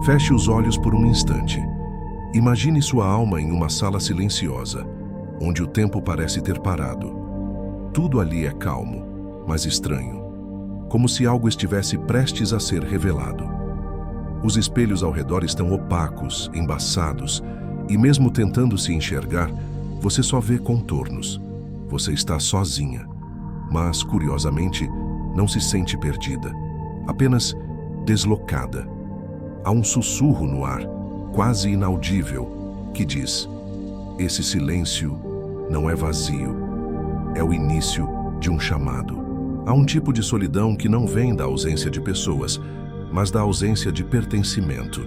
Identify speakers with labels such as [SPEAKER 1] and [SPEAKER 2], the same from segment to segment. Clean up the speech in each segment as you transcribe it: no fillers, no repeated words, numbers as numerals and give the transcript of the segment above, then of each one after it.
[SPEAKER 1] Feche os olhos por um instante. Imagine sua alma em uma sala silenciosa, onde o tempo parece ter parado. Tudo ali é calmo, mas estranho, como se algo estivesse prestes a ser revelado. Os espelhos ao redor estão opacos, embaçados, e mesmo tentando se enxergar, você só vê contornos. Você está sozinha, mas, curiosamente, não se sente perdida, apenas deslocada. Há um sussurro no ar, quase inaudível, que diz: esse silêncio não é vazio, é o início de um chamado. Há um tipo de solidão que não vem da ausência de pessoas, mas da ausência de pertencimento.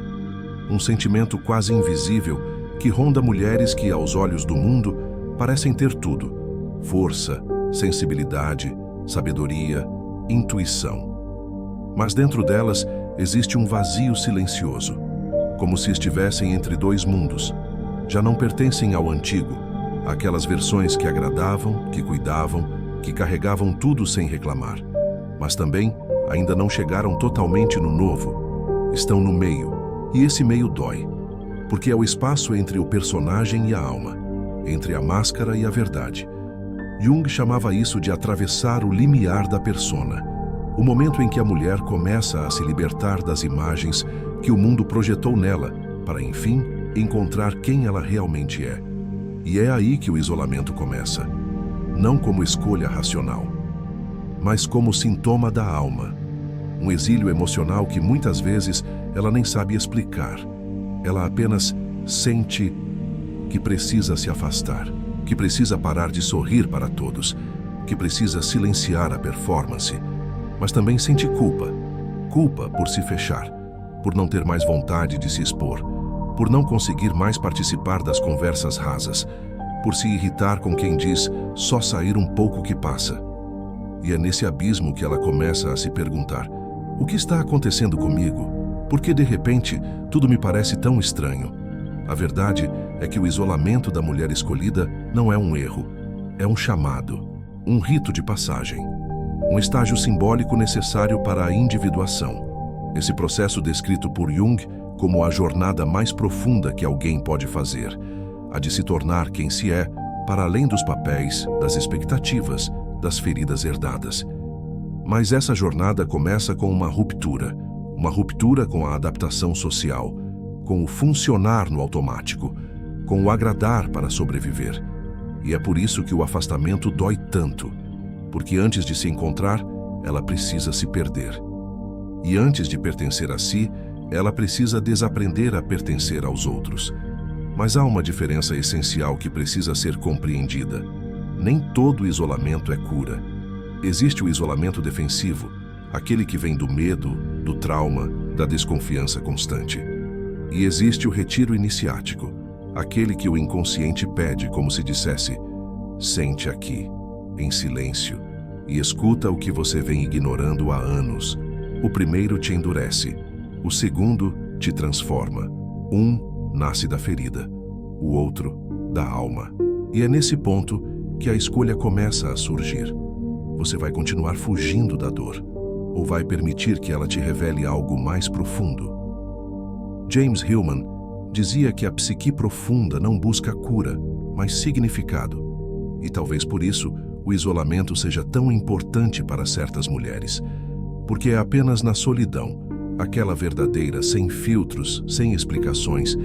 [SPEAKER 1] Um sentimento quase invisível que ronda mulheres que, aos olhos do mundo, parecem ter tudo: força, sensibilidade, sabedoria, intuição. Mas dentro delas existe um vazio silencioso, como se estivessem entre dois mundos. Já não pertencem ao antigo, aquelas versões que agradavam, que cuidavam, que carregavam tudo sem reclamar. Mas também ainda não chegaram totalmente no novo. Estão no meio, e esse meio dói, porque é o espaço entre o personagem e a alma, entre a máscara e a verdade. Jung chamava isso de atravessar o limiar da persona, o momento em que a mulher começa a se libertar das imagens que o mundo projetou nela, para, enfim, encontrar quem ela realmente é. E é aí que o isolamento começa, não como escolha racional, mas como sintoma da alma. Um exílio emocional que muitas vezes ela nem sabe explicar. Ela apenas sente que precisa se afastar, que precisa parar de sorrir para todos, que precisa silenciar a performance, mas também sente culpa. Culpa por se fechar, por não ter mais vontade de se expor, por não conseguir mais participar das conversas rasas, por se irritar com quem diz só sair um pouco que passa. E é nesse abismo que ela começa a se perguntar: o que está acontecendo comigo? Por que de repente tudo me parece tão estranho? A verdade é que o isolamento da mulher escolhida não é um erro, é um chamado, um rito de passagem, um estágio simbólico necessário para a individuação. Esse processo descrito por Jung como a jornada mais profunda que alguém pode fazer, a de se tornar quem se é, para além dos papéis, das expectativas, das feridas herdadas. Mas essa jornada começa com uma ruptura com a adaptação social, com o funcionar no automático, com o agradar para sobreviver. E é por isso que o afastamento dói tanto, porque antes de se encontrar, ela precisa se perder. E antes de pertencer a si, ela precisa desaprender a pertencer aos outros. Mas há uma diferença essencial que precisa ser compreendida. Nem todo isolamento é cura. Existe o isolamento defensivo, aquele que vem do medo, do trauma, da desconfiança constante. E existe o retiro iniciático, aquele que o inconsciente pede como se dissesse: sente aqui, em silêncio, e escuta o que você vem ignorando há anos. O primeiro te endurece, o segundo te transforma. Um nasce da ferida, o outro da alma. E é nesse ponto que a escolha começa a surgir. Você vai continuar fugindo da dor, ou vai permitir que ela te revele algo mais profundo? James Hillman dizia que a psique profunda não busca cura, mas significado. E talvez por isso o isolamento seja tão importante para certas mulheres, porque é apenas na solidão, aquela verdadeira, sem filtros, sem explicações,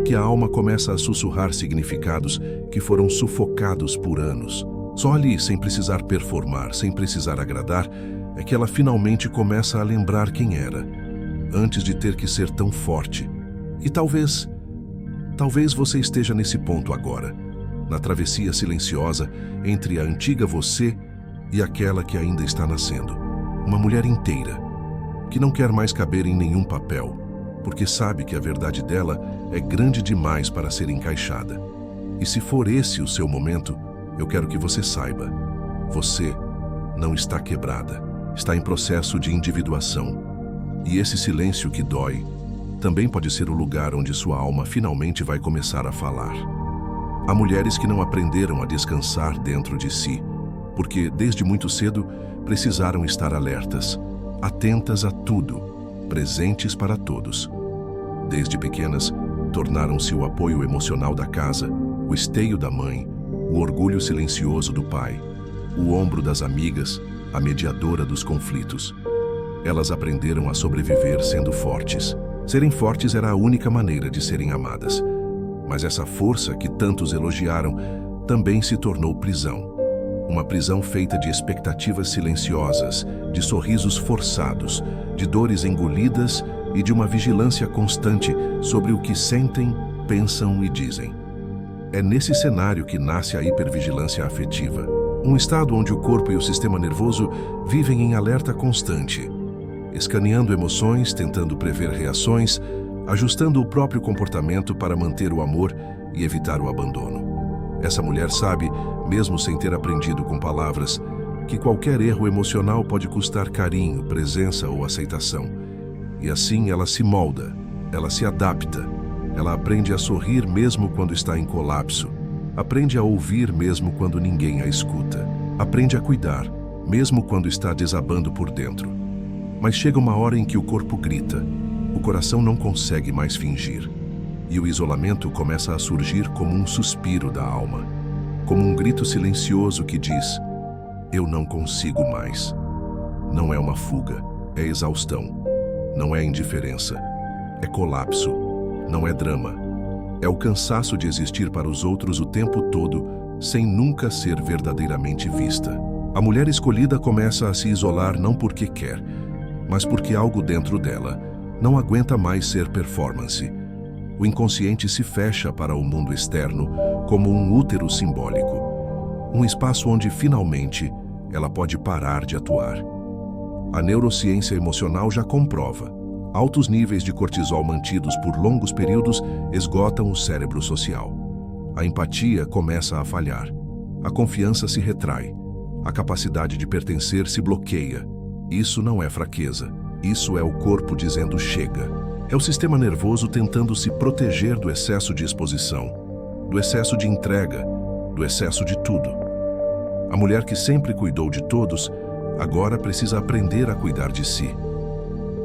[SPEAKER 1] que a alma começa a sussurrar significados que foram sufocados por anos. Só ali, sem precisar performar, sem precisar agradar, é que ela finalmente começa a lembrar quem era, antes de ter que ser tão forte. E talvez você esteja nesse ponto agora, na travessia silenciosa entre a antiga você e aquela que ainda está nascendo. Uma mulher inteira, que não quer mais caber em nenhum papel, porque sabe que a verdade dela é grande demais para ser encaixada. E se for esse o seu momento, eu quero que você saiba: você não está quebrada, está em processo de individuação. E esse silêncio que dói também pode ser o lugar onde sua alma finalmente vai começar a falar. Há mulheres que não aprenderam a descansar dentro de si, porque desde muito cedo precisaram estar alertas, atentas a tudo, presentes para todos. Desde pequenas, tornaram-se o apoio emocional da casa, o esteio da mãe, o orgulho silencioso do pai, o ombro das amigas, a mediadora dos conflitos. Elas aprenderam a sobreviver sendo fortes. Serem fortes era a única maneira de serem amadas. Mas essa força que tantos elogiaram também se tornou prisão. Uma prisão feita de expectativas silenciosas, de sorrisos forçados, de dores engolidas e de uma vigilância constante sobre o que sentem, pensam e dizem. É nesse cenário que nasce a hipervigilância afetiva, um estado onde o corpo e o sistema nervoso vivem em alerta constante, escaneando emoções, tentando prever reações, ajustando o próprio comportamento para manter o amor e evitar o abandono. Essa mulher sabe, mesmo sem ter aprendido com palavras, que qualquer erro emocional pode custar carinho, presença ou aceitação. E assim ela se molda, ela se adapta, ela aprende a sorrir mesmo quando está em colapso, aprende a ouvir mesmo quando ninguém a escuta, aprende a cuidar, mesmo quando está desabando por dentro. Mas chega uma hora em que o corpo grita, o coração não consegue mais fingir, e o isolamento começa a surgir como um suspiro da alma, como um grito silencioso que diz: eu não consigo mais. Não é uma fuga, é exaustão. Não é indiferença, é colapso. Não é drama, é o cansaço de existir para os outros o tempo todo, sem nunca ser verdadeiramente vista. A mulher escolhida começa a se isolar não porque quer, mas porque algo dentro dela não aguenta mais ser performance. O inconsciente se fecha para o mundo externo como um útero simbólico, um espaço onde finalmente ela pode parar de atuar. A neurociência emocional já comprova. Altos níveis de cortisol mantidos por longos períodos esgotam o cérebro social. A empatia começa a falhar. A confiança se retrai. A capacidade de pertencer se bloqueia. Isso não é fraqueza. Isso é o corpo dizendo chega. É o sistema nervoso tentando se proteger do excesso de exposição, do excesso de entrega, do excesso de tudo. A mulher que sempre cuidou de todos, agora precisa aprender a cuidar de si.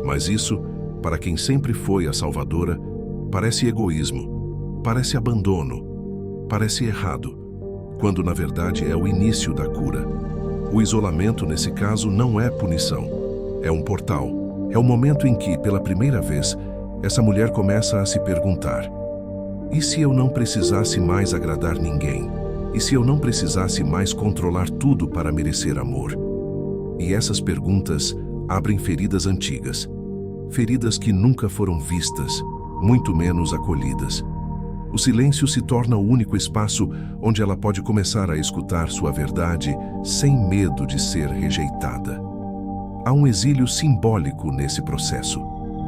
[SPEAKER 1] Mas isso, para quem sempre foi a salvadora, parece egoísmo, parece abandono, parece errado, quando na verdade é o início da cura. O isolamento, nesse caso, não é punição, é um portal. É o momento em que, pela primeira vez, essa mulher começa a se perguntar: e se eu não precisasse mais agradar ninguém? E se eu não precisasse mais controlar tudo para merecer amor? E essas perguntas abrem feridas antigas, feridas que nunca foram vistas, muito menos acolhidas. O silêncio se torna o único espaço onde ela pode começar a escutar sua verdade sem medo de ser rejeitada. Há um exílio simbólico nesse processo.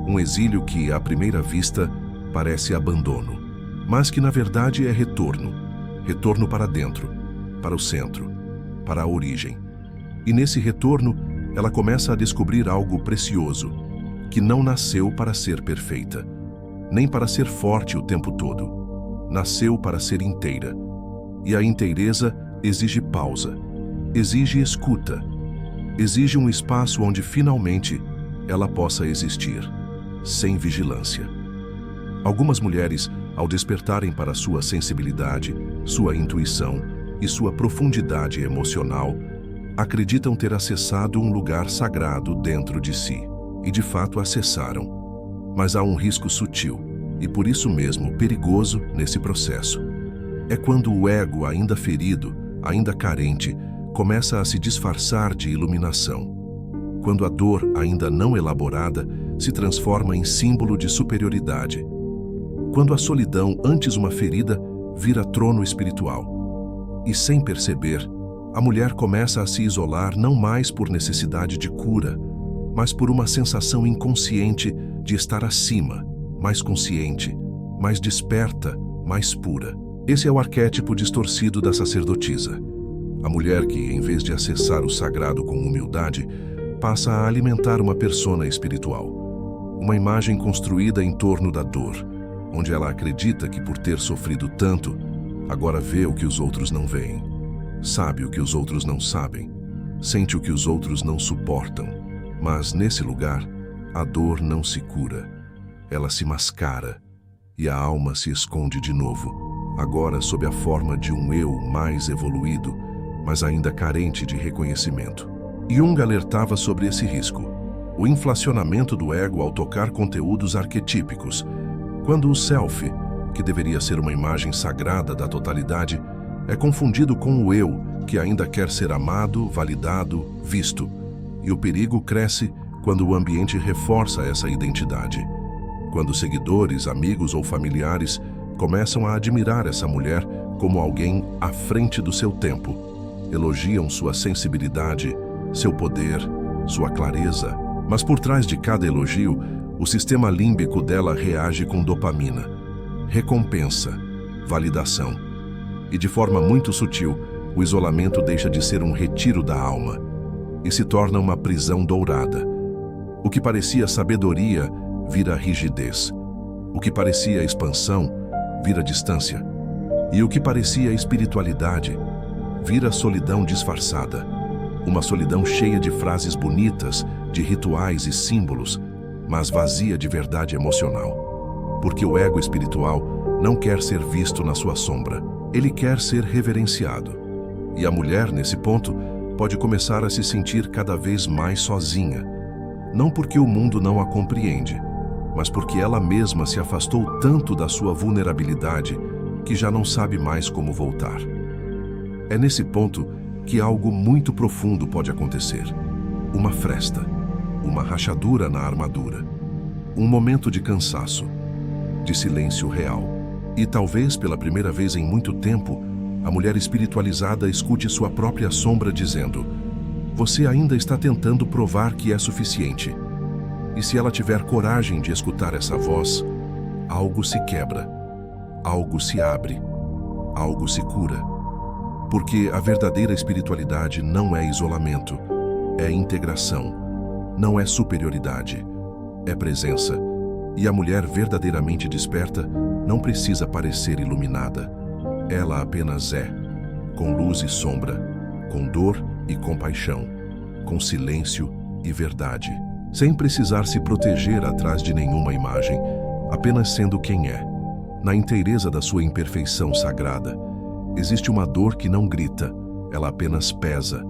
[SPEAKER 1] Um exílio que, à primeira vista, parece abandono, mas que na verdade é retorno. Retorno para dentro, para o centro, para a origem. E nesse retorno, ela começa a descobrir algo precioso, que não nasceu para ser perfeita, nem para ser forte o tempo todo. Nasceu para ser inteira. E a inteireza exige pausa, exige escuta, exige um espaço onde finalmente ela possa existir, sem vigilância. Algumas mulheres, ao despertarem para sua sensibilidade, sua intuição e sua profundidade emocional, acreditam ter acessado um lugar sagrado dentro de si. E de fato acessaram. Mas há um risco sutil, e por isso mesmo perigoso nesse processo. É quando o ego, ainda ferido, ainda carente, começa a se disfarçar de iluminação. Quando a dor, ainda não elaborada, se transforma em símbolo de superioridade. Quando a solidão, antes uma ferida, vira trono espiritual. E sem perceber, a mulher começa a se isolar não mais por necessidade de cura, mas por uma sensação inconsciente de estar acima, mais consciente, mais desperta, mais pura. Esse é o arquétipo distorcido da sacerdotisa. A mulher que, em vez de acessar o sagrado com humildade, passa a alimentar uma persona espiritual. Uma imagem construída em torno da dor, onde ela acredita que por ter sofrido tanto, agora vê o que os outros não veem, sabe o que os outros não sabem, sente o que os outros não suportam. Mas, nesse lugar, a dor não se cura. ela se mascara e a alma se esconde de novo, agora sob a forma de um eu mais evoluído, mas ainda carente de reconhecimento. Jung alertava sobre esse risco, o inflacionamento do ego ao tocar conteúdos arquetípicos, quando o self, que deveria ser uma imagem sagrada da totalidade, é confundido com o eu, que ainda quer ser amado, validado, visto. E o perigo cresce quando o ambiente reforça essa identidade. Quando seguidores, amigos ou familiares começam a admirar essa mulher como alguém à frente do seu tempo, elogiam sua sensibilidade, seu poder, sua clareza, mas por trás de cada elogio, o sistema límbico dela reage com dopamina, recompensa, validação. E de forma muito sutil, o isolamento deixa de ser um retiro da alma e se torna uma prisão dourada. O que parecia sabedoria vira rigidez. O que parecia expansão vira distância. E o que parecia espiritualidade vira solidão disfarçada. Uma solidão cheia de frases bonitas, de rituais e símbolos, mas vazia de verdade emocional. Porque o ego espiritual não quer ser visto na sua sombra. Ele quer ser reverenciado. E a mulher, nesse ponto, pode começar a se sentir cada vez mais sozinha. Não porque o mundo não a compreende, mas porque ela mesma se afastou tanto da sua vulnerabilidade que já não sabe mais como voltar. É nesse ponto que algo muito profundo pode acontecer. Uma fresta, uma rachadura na armadura, um momento de cansaço, de silêncio real. E talvez pela primeira vez em muito tempo, a mulher espiritualizada escute sua própria sombra dizendo: "Você ainda está tentando provar que é suficiente." E se ela tiver coragem de escutar essa voz, algo se quebra, algo se abre, algo se cura. Porque a verdadeira espiritualidade não é isolamento, é integração, não é superioridade, é presença. E a mulher verdadeiramente desperta não precisa parecer iluminada. Ela apenas é, com luz e sombra, com dor e compaixão, com silêncio e verdade, sem precisar se proteger atrás de nenhuma imagem, apenas sendo quem é, na inteireza da sua imperfeição sagrada. Existe uma dor que não grita, ela apenas pesa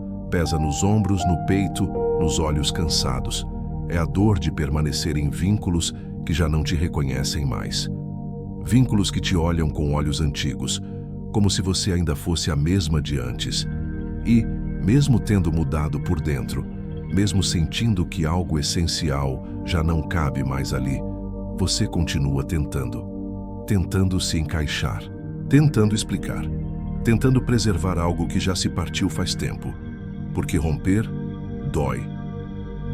[SPEAKER 1] nos ombros, no peito, nos olhos cansados. É a dor de permanecer em vínculos que já não te reconhecem mais. Vínculos que te olham com olhos antigos, como se você ainda fosse a mesma de antes. E, mesmo tendo mudado por dentro, mesmo sentindo que algo essencial já não cabe mais ali, você continua tentando se encaixar, tentando explicar, tentando preservar algo que já se partiu faz tempo. Porque romper dói,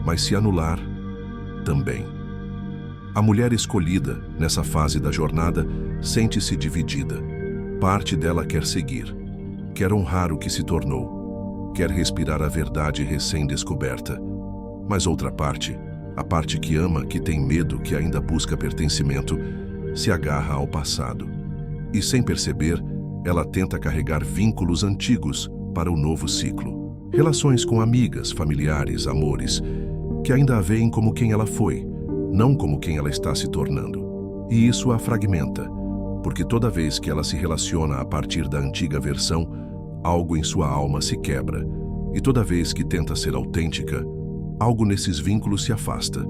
[SPEAKER 1] mas se anular também. A mulher escolhida, nessa fase da jornada, sente-se dividida. Parte dela quer seguir, quer honrar o que se tornou, quer respirar a verdade recém-descoberta. Mas outra parte, a parte que ama, que tem medo, que ainda busca pertencimento, se agarra ao passado. E sem perceber, ela tenta carregar vínculos antigos para o novo ciclo. Relações com amigas, familiares, amores, que ainda a veem como quem ela foi, não como quem ela está se tornando. E isso a fragmenta, porque toda vez que ela se relaciona a partir da antiga versão, algo em sua alma se quebra. E toda vez que tenta ser autêntica, algo nesses vínculos se afasta.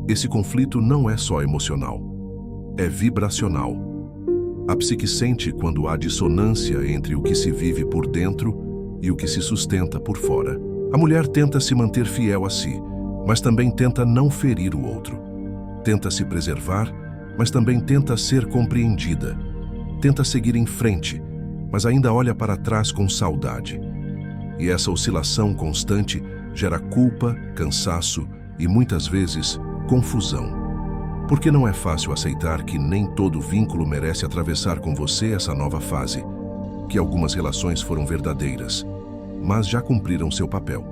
[SPEAKER 1] Esse conflito não é só emocional, é vibracional. A psique sente quando há dissonância entre o que se vive por dentro e o que se sustenta por fora. A mulher tenta se manter fiel a si, mas também tenta não ferir o outro. Tenta se preservar, mas também tenta ser compreendida. Tenta seguir em frente, mas ainda olha para trás com saudade. E essa oscilação constante gera culpa, cansaço e, muitas vezes, confusão. Porque não é fácil aceitar que nem todo vínculo merece atravessar com você essa nova fase, que algumas relações foram verdadeiras, mas já cumpriram seu papel.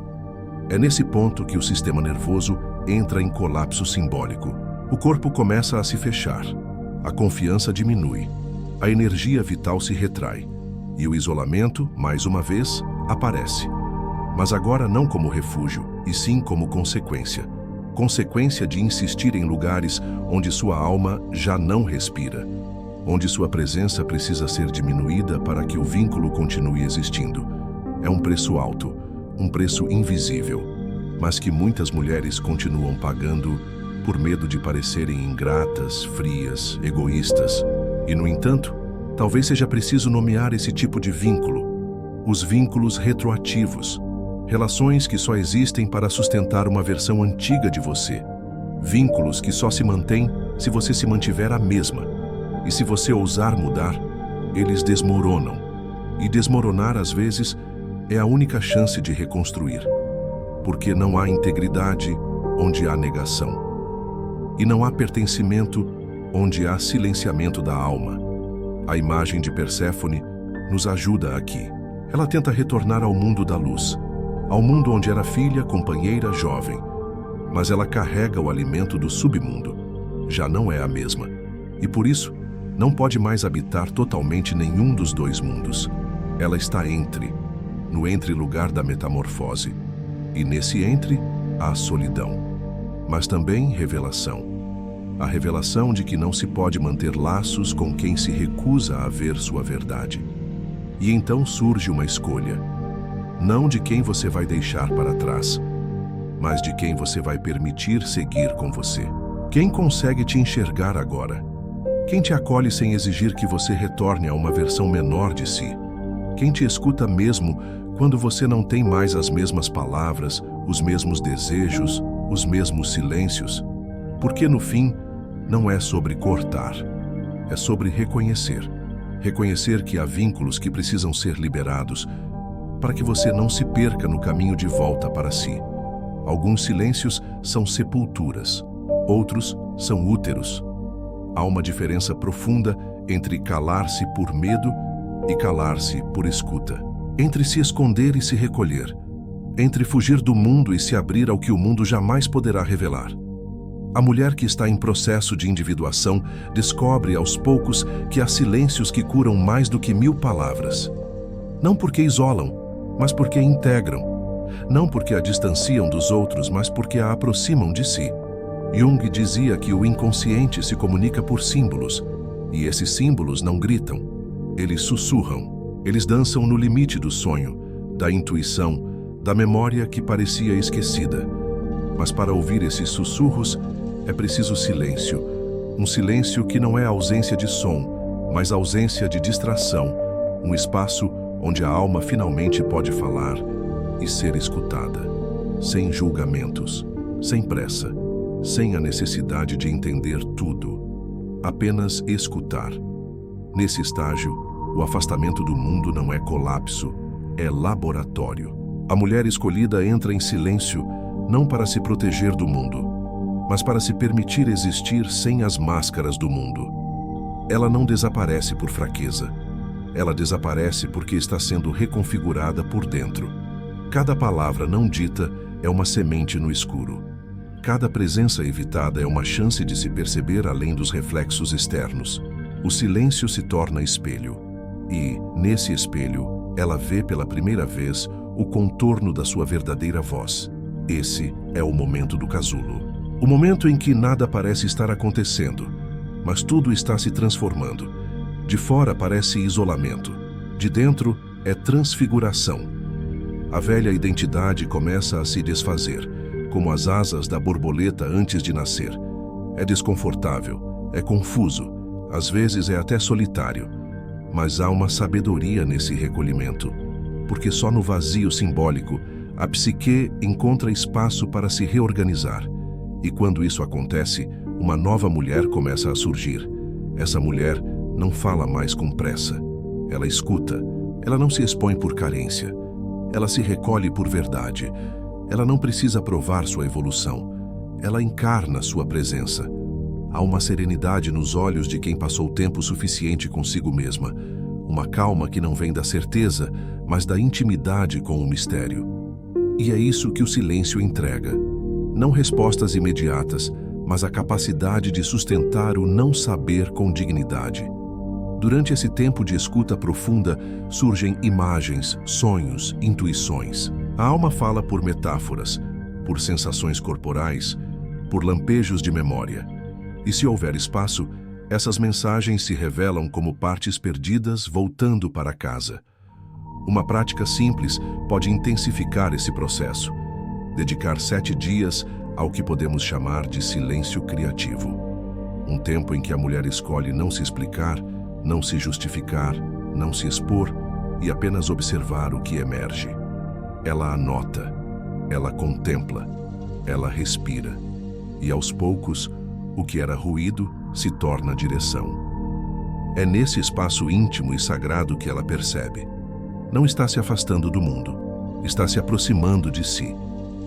[SPEAKER 1] É nesse ponto que o sistema nervoso entra em colapso simbólico. O corpo começa a se fechar, a confiança diminui, a energia vital se retrai, e o isolamento, mais uma vez, aparece. Mas agora não como refúgio, e sim como consequência. consequência de insistir em lugares onde sua alma já não respira, onde sua presença precisa ser diminuída para que o vínculo continue existindo. É um preço alto, um preço invisível, mas que muitas mulheres continuam pagando por medo de parecerem ingratas, frias, egoístas. E, no entanto, talvez seja preciso nomear esse tipo de vínculo: os vínculos retroativos. Relações que só existem para sustentar uma versão antiga de você. Vínculos que só se mantêm se você se mantiver a mesma. E se você ousar mudar, eles desmoronam. E desmoronar, às vezes, é a única chance de reconstruir. Porque não há integridade onde há negação. E não há pertencimento onde há silenciamento da alma. A imagem de Perséfone nos ajuda aqui. Ela tenta retornar ao mundo da luz, ao mundo onde era filha, companheira, jovem. Mas ela carrega o alimento do submundo. Já não é a mesma. E por isso, não pode mais habitar totalmente nenhum dos dois mundos. Ela está no entre-lugar da metamorfose. E nesse entre, há solidão. Mas também revelação. A revelação de que não se pode manter laços com quem se recusa a ver sua verdade. E então surge uma escolha. Não de quem você vai deixar para trás, mas de quem você vai permitir seguir com você. Quem consegue te enxergar agora? Quem te acolhe sem exigir que você retorne a uma versão menor de si? Quem te escuta mesmo quando você não tem mais as mesmas palavras, os mesmos desejos, os mesmos silêncios? Porque no fim, não é sobre cortar, é sobre reconhecer. Reconhecer que há vínculos que precisam ser liberados para que você não se perca no caminho de volta para si. Alguns silêncios são sepulturas, outros são úteros. Há uma diferença profunda entre calar-se por medo e calar-se por escuta. Entre se esconder e se recolher. Entre fugir do mundo e se abrir ao que o mundo jamais poderá revelar. A mulher que está em processo de individuação descobre aos poucos que há silêncios que curam mais do que 1000 palavras. Não porque isolam, mas porque integram. Não porque a distanciam dos outros, mas porque a aproximam de si. Jung dizia que o inconsciente se comunica por símbolos, e esses símbolos não gritam, eles sussurram. Eles dançam no limite do sonho, da intuição, da memória que parecia esquecida. Mas para ouvir esses sussurros, é preciso silêncio. Um silêncio que não é ausência de som, mas ausência de distração. Um espaço onde a alma finalmente pode falar e ser escutada. Sem julgamentos, sem pressa, sem a necessidade de entender tudo. Apenas escutar. Nesse estágio, o afastamento do mundo não é colapso, é laboratório. A mulher escolhida entra em silêncio não para se proteger do mundo, mas para se permitir existir sem as máscaras do mundo. Ela não desaparece por fraqueza. Ela desaparece porque está sendo reconfigurada por dentro. Cada palavra não dita é uma semente no escuro. Cada presença evitada é uma chance de se perceber além dos reflexos externos. O silêncio se torna espelho. E, nesse espelho, ela vê pela primeira vez o contorno da sua verdadeira voz. Esse é o momento do casulo. O momento em que nada parece estar acontecendo, mas tudo está se transformando. De fora parece isolamento, de dentro é transfiguração. A velha identidade começa a se desfazer, como as asas da borboleta antes de nascer. É desconfortável, é confuso, às vezes é até solitário. Mas há uma sabedoria nesse recolhimento, porque só no vazio simbólico a psique encontra espaço para se reorganizar. E quando isso acontece, uma nova mulher começa a surgir. Essa mulher não fala mais com pressa. Ela escuta. Ela não se expõe por carência. Ela se recolhe por verdade. Ela não precisa provar sua evolução. Ela encarna sua presença. Há uma serenidade nos olhos de quem passou tempo suficiente consigo mesma. Uma calma que não vem da certeza, mas da intimidade com o mistério. E é isso que o silêncio entrega. Não respostas imediatas, mas a capacidade de sustentar o não saber com dignidade. Durante esse tempo de escuta profunda, surgem imagens, sonhos, intuições. A alma fala por metáforas, por sensações corporais, por lampejos de memória. E se houver espaço, essas mensagens se revelam como partes perdidas voltando para casa. Uma prática simples pode intensificar esse processo. Dedicar 7 dias ao que podemos chamar de silêncio criativo. Um tempo em que a mulher escolhe não se explicar, não se justificar, não se expor e apenas observar o que emerge. Ela anota, ela contempla, ela respira. E aos poucos, o que era ruído se torna direção. É nesse espaço íntimo e sagrado que ela percebe. Não está se afastando do mundo, está se aproximando de si.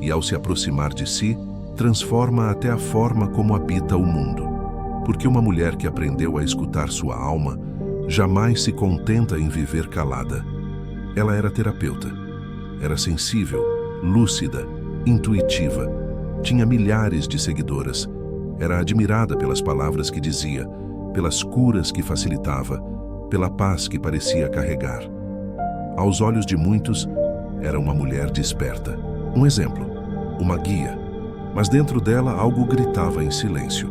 [SPEAKER 1] E ao se aproximar de si, transforma até a forma como habita o mundo. Porque uma mulher que aprendeu a escutar sua alma jamais se contenta em viver calada. Ela era terapeuta. Era sensível, lúcida, intuitiva. Tinha milhares de seguidoras. Era admirada pelas palavras que dizia, pelas curas que facilitava, pela paz que parecia carregar. Aos olhos de muitos, era uma mulher desperta. Um exemplo, uma guia. Mas dentro dela algo gritava em silêncio.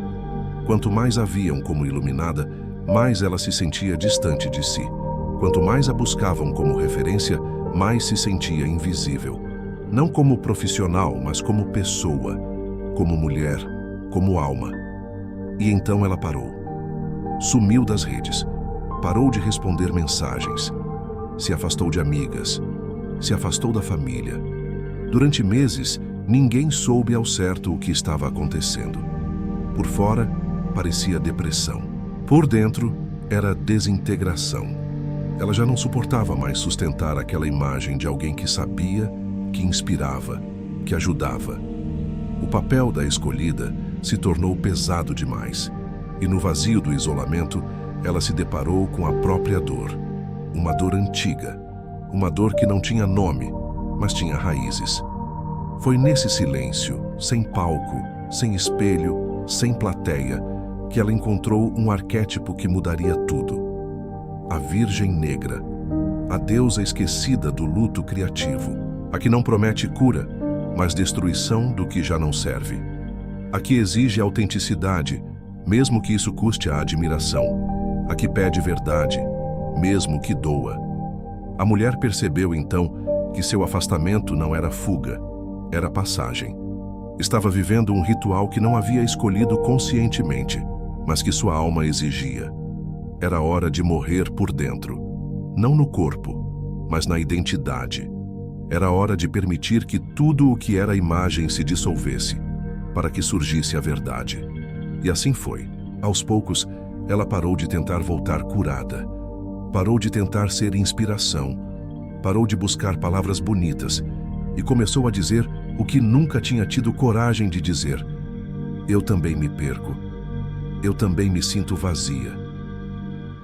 [SPEAKER 1] Quanto mais a viam como iluminada, mais ela se sentia distante de si. Quanto mais a buscavam como referência, mais se sentia invisível. Não como profissional, mas como pessoa, como mulher, como alma. E então ela parou. Sumiu das redes. Parou de responder mensagens. Se afastou de amigas. Se afastou da família. Durante meses, ninguém soube ao certo o que estava acontecendo. Por fora, parecia depressão. Por dentro, era desintegração. Ela já não suportava mais sustentar aquela imagem de alguém que sabia, que inspirava, que ajudava. O papel da escolhida se tornou pesado demais. E no vazio do isolamento, ela se deparou com a própria dor. Uma dor antiga. Uma dor que não tinha nome, mas tinha raízes. Foi nesse silêncio, sem palco, sem espelho, sem plateia, que ela encontrou um arquétipo que mudaria tudo. A Virgem Negra, a deusa esquecida do luto criativo, a que não promete cura, mas destruição do que já não serve. A que exige autenticidade, mesmo que isso custe a admiração. A que pede verdade, mesmo que doa. A mulher percebeu então que seu afastamento não era fuga, era passagem. Estava vivendo um ritual que não havia escolhido conscientemente, mas que sua alma exigia. Era hora de morrer por dentro, não no corpo, mas na identidade. Era hora de permitir que tudo o que era imagem se dissolvesse, para que surgisse a verdade. E assim foi. Aos poucos, ela parou de tentar voltar curada. Parou de tentar ser inspiração. Parou de buscar palavras bonitas e começou a dizer o que nunca tinha tido coragem de dizer. Eu também me perco. Eu também me sinto vazia.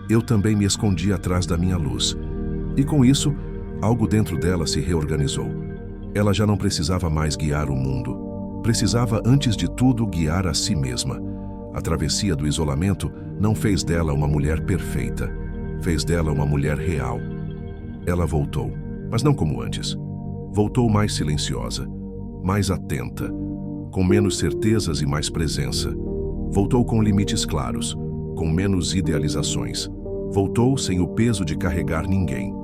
[SPEAKER 1] Eu também me escondi atrás da minha luz. E com isso, algo dentro dela se reorganizou. Ela já não precisava mais guiar o mundo. Precisava, antes de tudo, guiar a si mesma. A travessia do isolamento não fez dela uma mulher perfeita. Fez dela uma mulher real. Ela voltou, mas não como antes. Voltou mais silenciosa, mais atenta, com menos certezas e mais presença. Voltou com limites claros, com menos idealizações. Voltou sem o peso de carregar ninguém.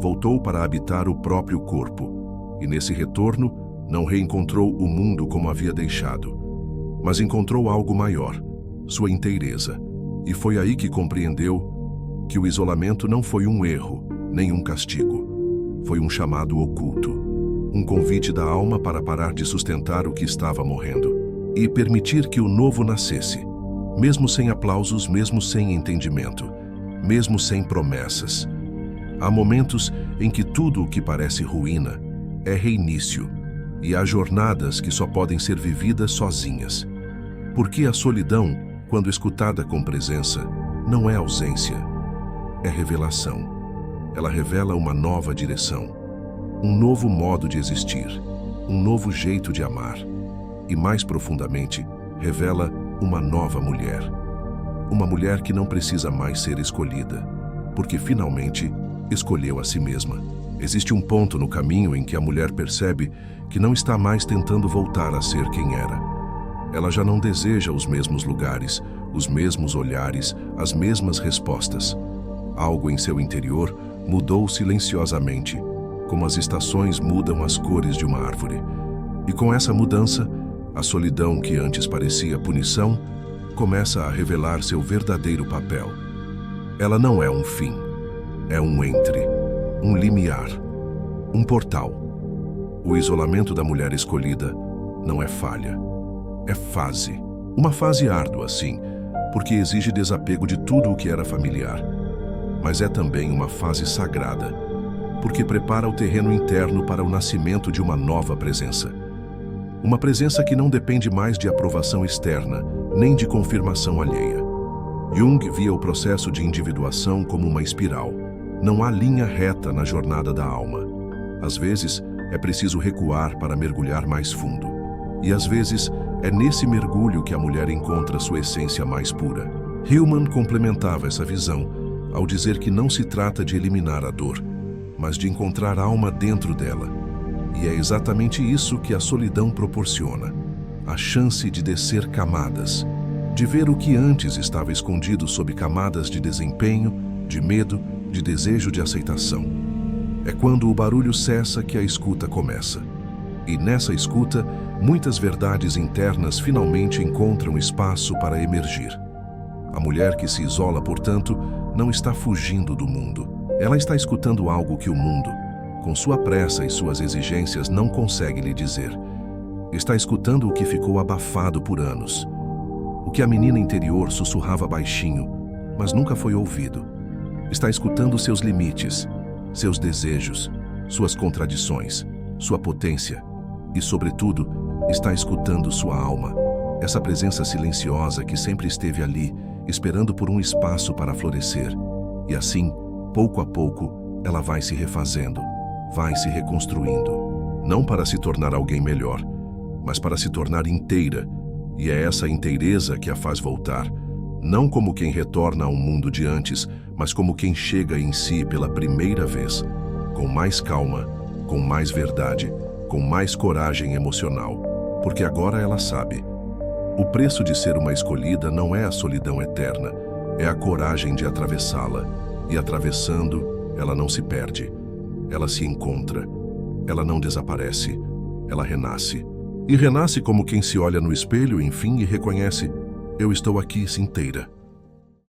[SPEAKER 1] Voltou para habitar o próprio corpo. E nesse retorno, não reencontrou o mundo como havia deixado, mas encontrou algo maior, sua inteireza. E foi aí que compreendeu que o isolamento não foi um erro, nem um castigo. Foi um chamado oculto, um convite da alma para parar de sustentar o que estava morrendo e permitir que o novo nascesse, mesmo sem aplausos, mesmo sem entendimento, mesmo sem promessas. Há momentos em que tudo o que parece ruína é reinício, e há jornadas que só podem ser vividas sozinhas. Porque a solidão, quando escutada com presença, não é ausência, é revelação. Ela revela uma nova direção, um novo modo de existir, um novo jeito de amar. E mais profundamente, revela uma nova mulher. Uma mulher que não precisa mais ser escolhida, porque finalmente escolheu a si mesma. Existe um ponto no caminho em que a mulher percebe que não está mais tentando voltar a ser quem era. Ela já não deseja os mesmos lugares, os mesmos olhares, as mesmas respostas. Algo em seu interior mudou silenciosamente, como as estações mudam as cores de uma árvore. E com essa mudança, a solidão que antes parecia punição começa a revelar seu verdadeiro papel. Ela não é um fim, é um entre, um limiar, um portal. O isolamento da mulher escolhida não é falha, é fase. Uma fase árdua, sim, porque exige desapego de tudo o que era familiar. Mas é também uma fase sagrada, porque prepara o terreno interno para o nascimento de uma nova presença. Uma presença que não depende mais de aprovação externa, nem de confirmação alheia. Jung via o processo de individuação como uma espiral. Não há linha reta na jornada da alma. Às vezes, é preciso recuar para mergulhar mais fundo. E às vezes, é nesse mergulho que a mulher encontra sua essência mais pura. Hillman complementava essa visão ao dizer que não se trata de eliminar a dor, mas de encontrar alma dentro dela. E é exatamente isso que a solidão proporciona. A chance de descer camadas, de ver o que antes estava escondido sob camadas de desempenho, de medo, de desejo de aceitação. É quando o barulho cessa que a escuta começa. E nessa escuta, muitas verdades internas finalmente encontram espaço para emergir. A mulher que se isola, portanto, não está fugindo do mundo. Ela está escutando algo que o mundo, com sua pressa e suas exigências, não consegue lhe dizer. Está escutando o que ficou abafado por anos. O que a menina interior sussurrava baixinho, mas nunca foi ouvido. Está escutando seus limites, seus desejos, suas contradições, sua potência e, sobretudo, está escutando sua alma. Essa presença silenciosa que sempre esteve ali, esperando por um espaço para florescer. E assim, pouco a pouco, ela vai se refazendo, vai se reconstruindo. Não para se tornar alguém melhor, mas para se tornar inteira. E é essa inteireza que a faz voltar, não como quem retorna ao mundo de antes, mas como quem chega em si pela primeira vez, com mais calma, com mais verdade, com mais coragem emocional, porque agora ela sabe. O preço de ser uma escolhida não é a solidão eterna, é a coragem de atravessá-la. E atravessando, ela não se perde, ela se encontra, ela não desaparece, ela renasce. E renasce como quem se olha no espelho, enfim, e reconhece: eu estou aqui inteira.